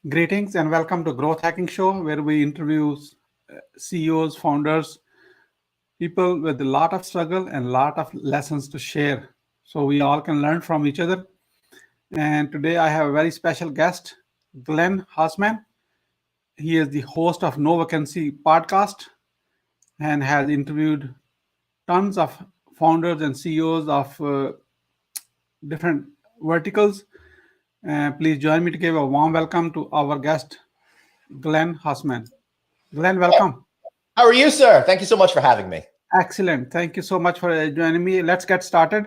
Greetings and welcome to Growth Hacking Show, where we interview CEOs, founders, people with a lot of struggle and a lot of lessons to share, so we all can learn from each other. And today I have a very special guest, Glenn Haussman. He is the host of No Vacancy podcast and has interviewed tons of founders and CEOs of different verticals. Please join me to give a warm welcome to our guest, Glenn Haussman. Glenn, welcome. How are you, sir? Thank you so much for having me. Excellent. Thank you so much for joining me. Let's get started.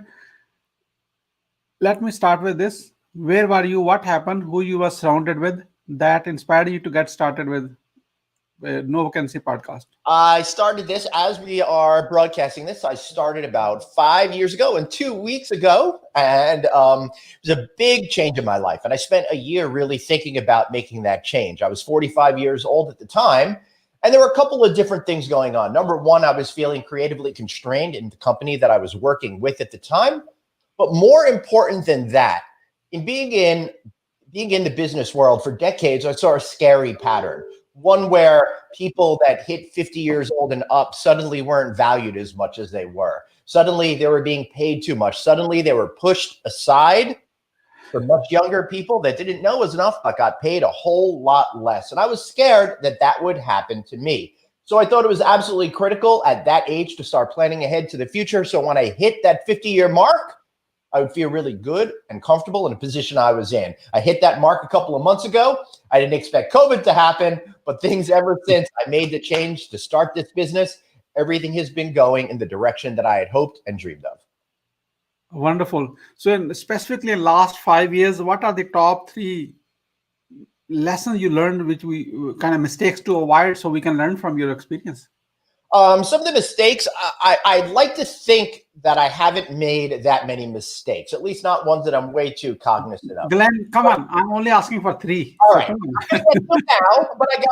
Let me start with this. Where were you? What happened? Who you were surrounded with that inspired you to get started with No Vacancy podcast? I started this as we are broadcasting this. I started about 5 years ago and 2 weeks ago, and it was a big change in my life. And I spent a year really thinking about making that change. I was 45 years old at the time, and there were a couple of different things going on. Number one, I was feeling creatively constrained in the company that I was working with at the time. But more important than that, in being in the business world for decades, I saw a scary pattern. One where people that hit 50 years old and up suddenly weren't valued as much as they were. Suddenly they were being paid too much. Suddenly they were pushed aside for much younger people that didn't know was enough, but got paid a whole lot less. And I was scared that that would happen to me. So I thought it was absolutely critical at that age to start planning ahead to the future. So when I hit that 50-year mark, I would feel really good and comfortable in the position I was in. I hit that mark a couple of months ago. I didn't expect COVID to happen, but things ever since I made the change to start this business, everything has been going in the direction that I had hoped and dreamed of. Wonderful. So, specifically in last 5 years, what are the top three lessons you learned, which we kind of mistakes to avoid, so we can learn from your experience? Some of the mistakes, I'd like to think that I haven't made that many mistakes, at least not ones that I'm way too cognizant of. Glenn, come on. I'm only asking for three. All right. Now, but I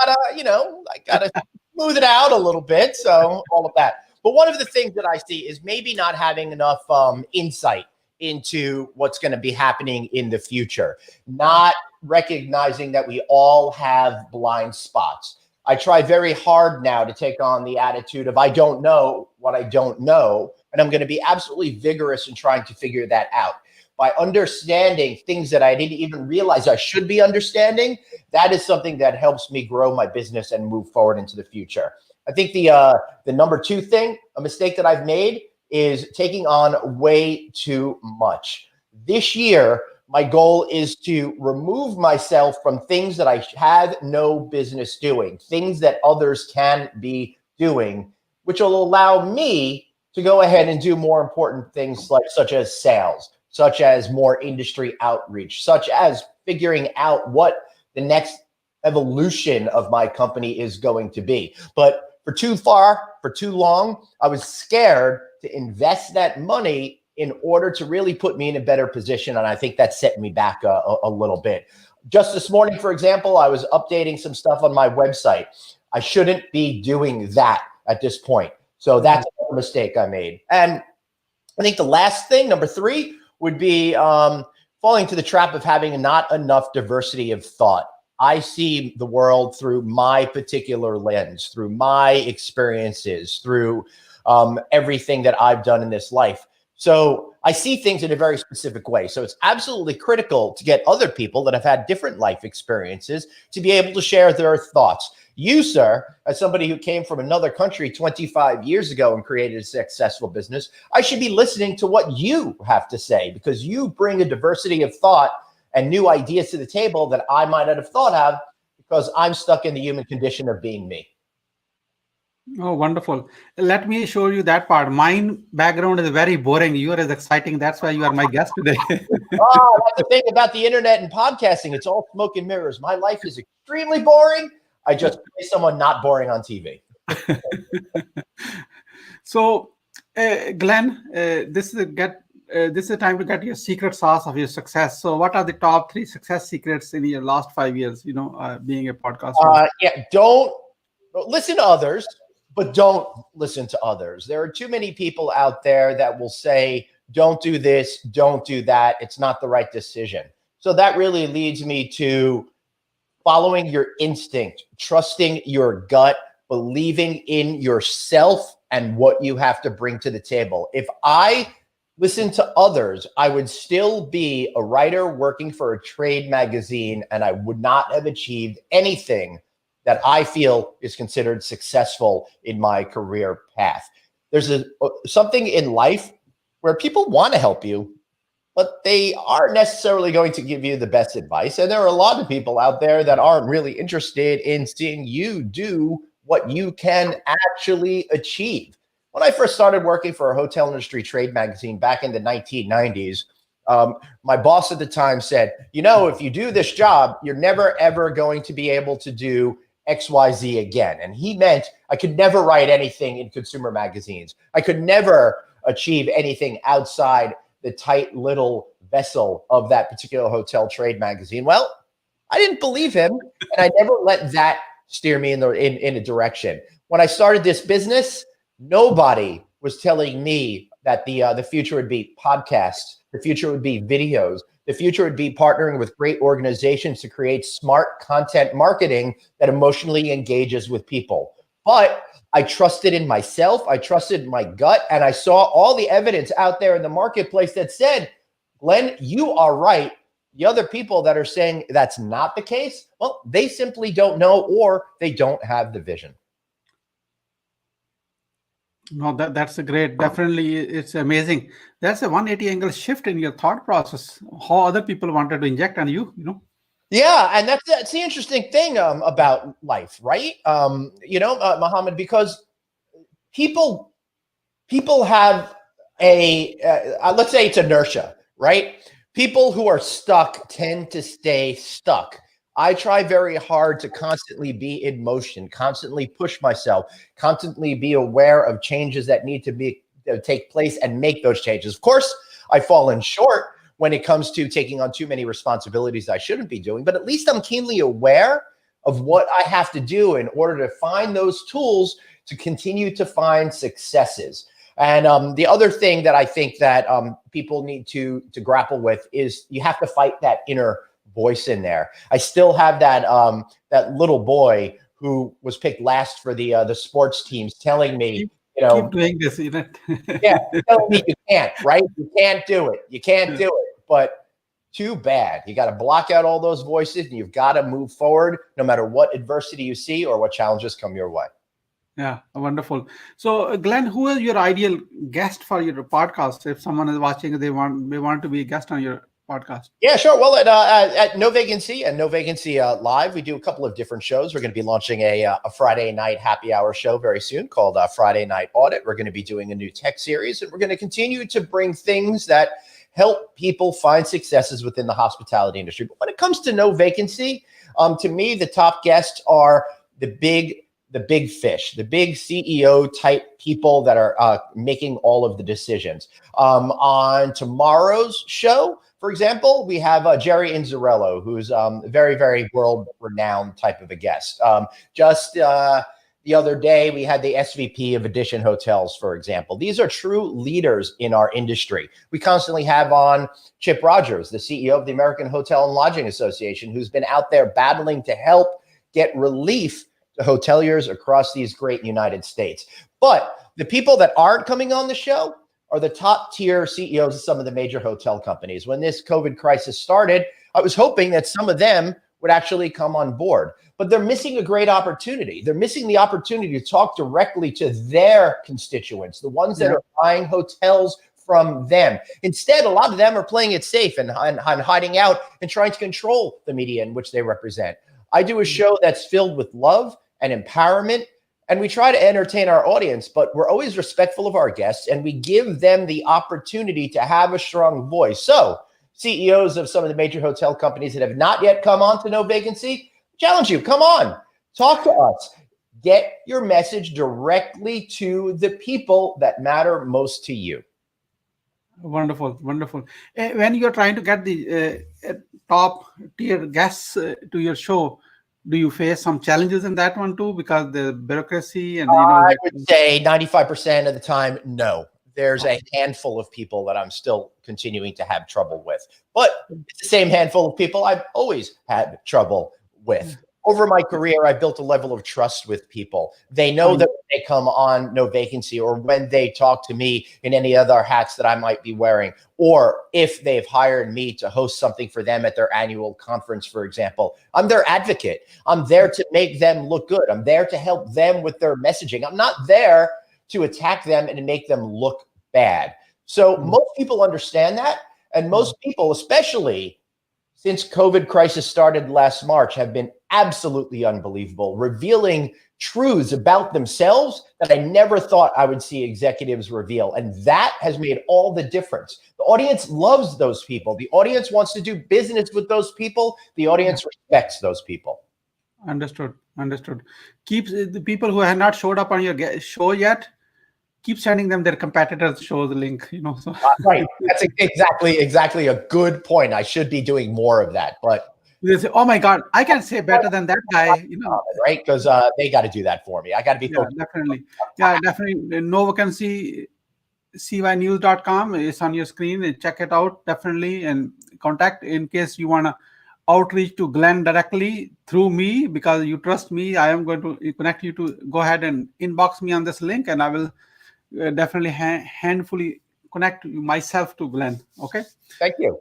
gotta smooth it out a little bit. So all of that. But one of the things that I see is maybe not having enough insight into what's going to be happening in the future, not recognizing that we all have blind spots. I try very hard now to take on the attitude of I don't know what I don't know, and I'm going to be absolutely vigorous in trying to figure that out. By understanding things that I didn't even realize I should be understanding, that is something that helps me grow my business and move forward into the future. I think the number two thing, a mistake that I've made, is taking on way too much. This year, my goal is to remove myself from things that I have no business doing, things that others can be doing, which will allow me to go ahead and do more important things such as sales, such as more industry outreach, such as figuring out what the next evolution of my company is going to be. But for too long, I was scared to invest that money in order to really put me in a better position. And I think that set me back a little bit. Just this morning, for example, I was updating some stuff on my website. I shouldn't be doing that at this point. So that's a mistake I made. And I think the last thing, number three, would be falling to the trap of having not enough diversity of thought. I see the world through my particular lens, through my experiences, through everything that I've done in this life. So I see things in a very specific way. So it's absolutely critical to get other people that have had different life experiences to be able to share their thoughts. You, sir, as somebody who came from another country 25 years ago and created a successful business, I should be listening to what you have to say, because you bring a diversity of thought and new ideas to the table that I might not have thought of, because I'm stuck in the human condition of being me. Oh, wonderful. Let me show you that part. Mine background is very boring. Yours is exciting. That's why you are my guest today. Oh, that's the thing about the internet and podcasting. It's all smoke and mirrors. My life is extremely boring. I just play someone not boring on TV. So, Glenn, this is a time to get your secret sauce of your success. So what are the top three success secrets in your last 5 years, being a podcaster? Don't listen to others, but don't listen to others. There are too many people out there that will say, don't do this, don't do that. It's not the right decision. So that really leads me to following your instinct, trusting your gut, believing in yourself and what you have to bring to the table. If I listened to others, I would still be a writer working for a trade magazine, and I would not have achieved anything that I feel is considered successful in my career path. There's something in life where people want to help you, but they aren't necessarily going to give you the best advice. And there are a lot of people out there that aren't really interested in seeing you do what you can actually achieve. When I first started working for a hotel industry trade magazine back in the 1990s, my boss at the time said, if you do this job, you're never, ever going to be able to do XYZ again. And he meant I could never write anything in consumer magazines. I could never achieve anything outside the tight little vessel of that particular hotel trade magazine. Well, I didn't believe him, and I never let that steer me in a direction. When I started this business, nobody was telling me that the future would be podcasts, the future would be videos, the future would be partnering with great organizations to create smart content marketing that emotionally engages with people. But I trusted in myself, I trusted in my gut, and I saw all the evidence out there in the marketplace that said, Glenn, you are right. The other people that are saying that's not the case, well, they simply don't know, or they don't have the vision. No, that's a great. Definitely, it's amazing. That's a 180 angle shift in your thought process. How other people wanted to inject on you, Yeah, and that's the interesting thing about life, right? Muhammad, because people have let's say it's inertia, right? People who are stuck tend to stay stuck. I try very hard to constantly be in motion, constantly push myself, constantly be aware of changes that need to take place and make those changes. Of course, I've fallen short when it comes to taking on too many responsibilities I shouldn't be doing, but at least I'm keenly aware of what I have to do in order to find those tools to continue to find successes. And the other thing that I think that people need to grapple with is you have to fight that inner voice in there. I still have that that little boy who was picked last for the sports teams telling me, keep doing this, yeah, telling me you can't, right? You can't do it. You can't do it. But too bad. You got to block out all those voices, and you've got to move forward no matter what adversity you see or what challenges come your way. Yeah, wonderful. So, Glenn, who is your ideal guest for your podcast? If someone is watching, they want to be a guest on your podcast. Yeah, sure. Well, at No Vacancy and No Vacancy Live, we do a couple of different shows. We're going to be launching a Friday night happy hour show very soon called Friday Night Audit. We're going to be doing a new tech series, and we're going to continue to bring things that help people find successes within the hospitality industry. But when it comes to No Vacancy, to me, the top guests are the big fish, the big CEO type people that are making all of the decisions. On tomorrow's show, for example, we have Jerry Inzarello, who's a very, very world-renowned type of a guest. Just the other day, we had the SVP of Edition Hotels, for example. These are true leaders in our industry. We constantly have on Chip Rogers, the CEO of the American Hotel and Lodging Association, who's been out there battling to help get relief to hoteliers across these great United States. But the people that aren't coming on the show are the top tier CEOs of some of the major hotel companies. When this COVID crisis started, I was hoping that some of them would actually come on board, but they're missing a great opportunity. They're missing the opportunity to talk directly to their constituents, the ones that are buying hotels from them. Instead, a lot of them are playing it safe and hiding out and trying to control the media in which they represent. I do a show that's filled with love and empowerment, and we try to entertain our audience, but we're always respectful of our guests, and we give them the opportunity to have a strong voice. So CEOs of some of the major hotel companies that have not yet come on to No Vacancy, challenge you, come on, talk to us, get your message directly to the people that matter most to you. Wonderful, wonderful. When you're trying to get the top tier guests to your show, do you face some challenges in that one too? Because the bureaucracy and I would say 95% of the time, no. There's a handful of people that I'm still continuing to have trouble with, but it's the same handful of people I've always had trouble with. Over my career, I built a level of trust with people. They know that when they come on No Vacancy, or when they talk to me in any other hats that I might be wearing, or if they've hired me to host something for them at their annual conference, for example, I'm their advocate. I'm there to make them look good. I'm there to help them with their messaging. I'm not there to attack them and make them look bad. So most people understand that. And most people, especially since COVID crisis started last March, have been absolutely unbelievable, revealing truths about themselves that I never thought I would see executives reveal. And that has made all the difference. The audience loves those people. The audience wants to do business with those people. The audience respects those people. Understood. Keep the people who have not showed up on your show yet, keep sending them their competitors' shows link, So. Right. That's exactly a good point. I should be doing more of that, but they say, "Oh my God, I can say better than that guy," right? Because they got to do that for me. I got to be focused. Definitely. No Vacancy, cynews.com is on your screen. Check it out, definitely, and contact in case you want to outreach to Glenn directly through me, because you trust me. I am going to connect you to go ahead and inbox me on this link, and I will definitely handfully connect myself to Glenn. Okay. Thank you.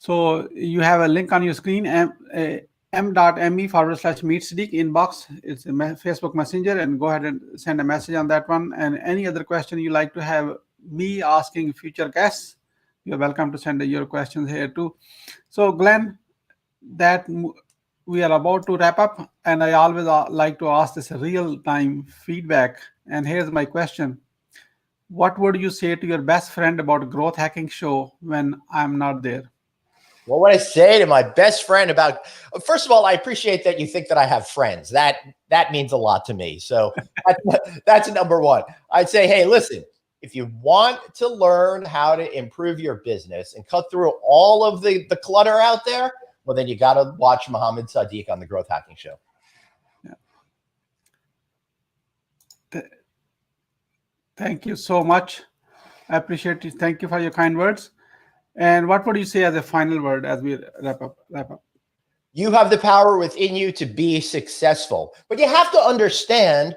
So you have a link on your screen, m.me/meet Siddique inbox. It's a Facebook Messenger, and go ahead and send a message on that one. And any other question you like to have me asking future guests, you're welcome to send your questions here too. So Glenn, that we are about to wrap up, and I always like to ask this real-time feedback. And here's my question. What would you say to your best friend about Growth Hacking Show when I'm not there? What would I say to my best friend about, first of all, I appreciate that you think that I have friends. That means a lot to me. So that's number one. I'd say, hey, listen, if you want to learn how to improve your business and cut through all of the clutter out there, well, then you got to watch Muhammad Siddique on the Growth Hacking Show. Yeah. Thank you so much. I appreciate it. Thank you for your kind words. And what would you say as a final word as we wrap up? You have the power within you to be successful, but you have to understand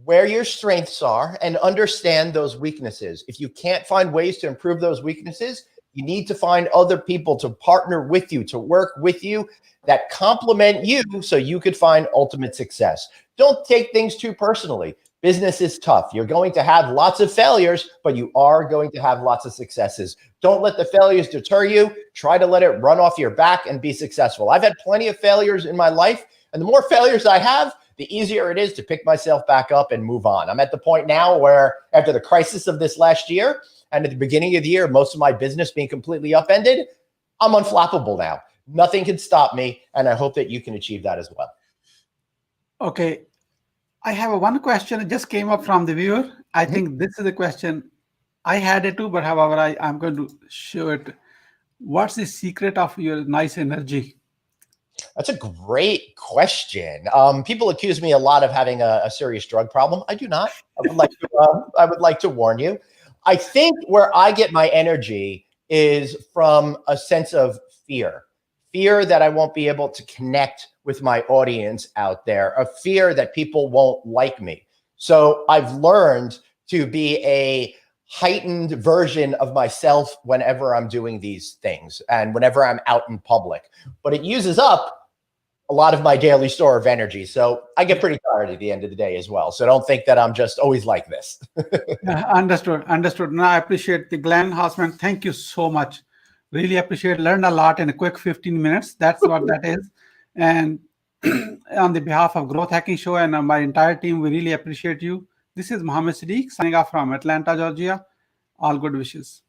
where your strengths are and understand those weaknesses. If you can't find ways to improve those weaknesses, you need to find other people to partner with you, to work with you, that complement you so you could find ultimate success. Don't take things too personally. Business is tough. You're going to have lots of failures, but you are going to have lots of successes. Don't let the failures deter you. Try to let it run off your back and be successful. I've had plenty of failures in my life, and the more failures I have, the easier it is to pick myself back up and move on. I'm at the point now where after the crisis of this last year and at the beginning of the year, most of my business being completely upended, I'm unflappable now. Nothing can stop me, and I hope that you can achieve that as well. Okay. I have one question that just came up from the viewer. I think this is a question I had it too, but however, I'm going to show it. What's the secret of your nice energy? That's a great question. People accuse me a lot of having a serious drug problem. I do not. I would like to warn you. I think where I get my energy is from a sense of fear that I won't be able to connect with my audience out there, a fear that people won't like me. So I've learned to be a heightened version of myself whenever I'm doing these things and whenever I'm out in public. But it uses up a lot of my daily store of energy. So I get pretty tired at the end of the day as well. So don't think that I'm just always like this. Understood. No, I appreciate the Glenn Haussman. Thank you so much. Really appreciate, learned a lot in a quick 15 minutes. That's what that is. And on the behalf of Growth Hacking Show and my entire team, we really appreciate you. This is Muhammad Siddique signing off from Atlanta, Georgia. All good wishes.